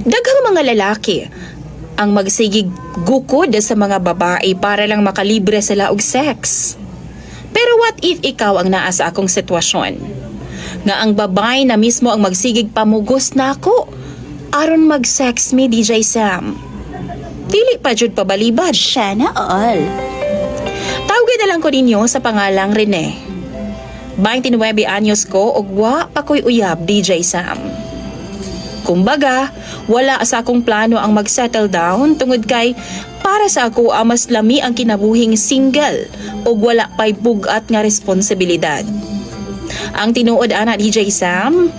Daghang mga lalaki ang magsigig gukod sa mga babae para lang makalibre sila og sex. Pero what if ikaw ang naa sa akong sitwasyon? Nga ang babae na mismo ang magsigig pamugos na ako aron mag-sex me, DJ Sam. Dili pa jud pabalibad. Sana all. Tawagin na lang ko ninyo sa pangalang Rene. 29 anyos ko ug wa pa ko'y uyab, DJ Sam. Kumbaga, wala sa akong plano ang mag-settle down tungod kay para sa ako mas lami ang kinabuhing single ug wala pa'y bugat nga responsibilidad. Ang tinuod ana, DJ Sam,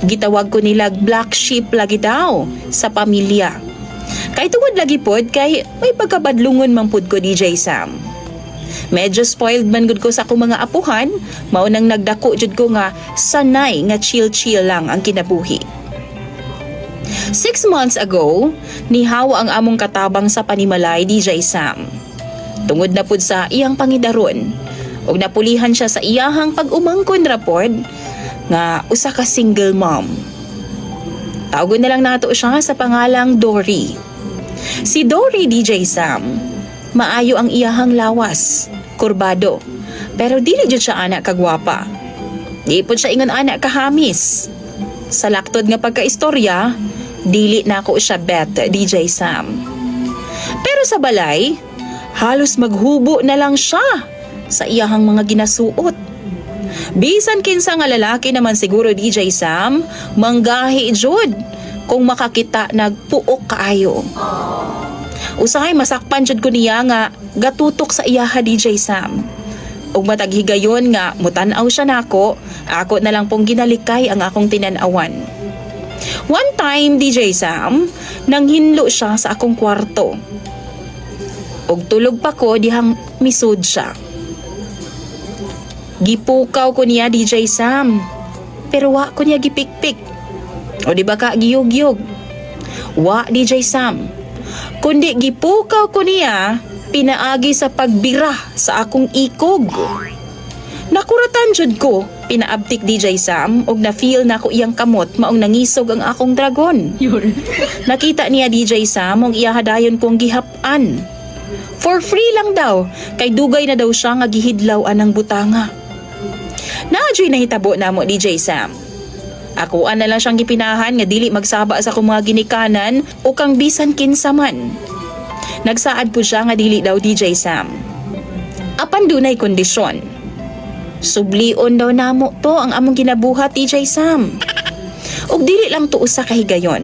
gitawag ko nila black sheep lagi daw sa pamilya. Kay tungod lagi pod kay may pagkabadlungon man pod ko, DJ Sam. Medyo spoiled man gud ko sa akong mga apuhan, mao nang nagdako jud ko nga sanay nga chill-chill lang ang kinabuhi. 6 months ago, nihawa ang among katabang sa panimalay, DJ Sam. Tungod na pud sa iyang pangidaron, ug napulihan siya sa iyahang pag-umangkon rapod nga usa ka single mom. Tawgon na lang nato siya sa pangalang Dory. Si Dory, DJ Sam, maayo ang iyahang lawas, kurbado, pero dili jud siya anak kagwapa. Di pud siya ingon anak kahamis. Sa laktod nga pagkaistorya, dili na ako siya bet, DJ Sam. Pero sa balay, halos maghubo na lang siya sa iyahang mga ginasuot. Bisan kinsa nga lalaki naman siguro, DJ Sam, manggahi jud kung makakita nagpuok kaayo. Usahay masakpan jud ko niya nga gatutok sa iyaha, DJ Sam. Ug matag higayon nga mutan-aw siya nako, ako na lang pong ginalikay ang akong tinan-awan. One time, DJ Sam, nanghinlo siya sa akong kwarto. Ug tulog pa ko dihang misud siya. Gipukaw ko niya, DJ Sam, pero wa ko niya gipikpik. O di ba ka giyog-yog? Wa, DJ Sam, kundi gipukaw ko niya pinaagi sa pagbira sa akong ikog. Nakuratan jud ko, pinaabtik, DJ Sam, og na-feel na ko iyang kamot maong nangisog ang akong dragon. Nakita niya, DJ Sam, ang iyahadayon kong gihapan. For free lang daw, kay dugay na daw siya nga gihidlaw anang butanga. Nadyo'y nahitabo na mo, DJ Sam. Akuan na lang siyang gipinahan nga dili magsaba sa akong mga ginikanan o kang bisan kinsa man. Nagsaad po siya nga dili daw, DJ Sam. Apan dunay kondisyon. Sublion daw namo to ang among ginabuhat, DJ Sam. Ug dili lang to usa ka higayon.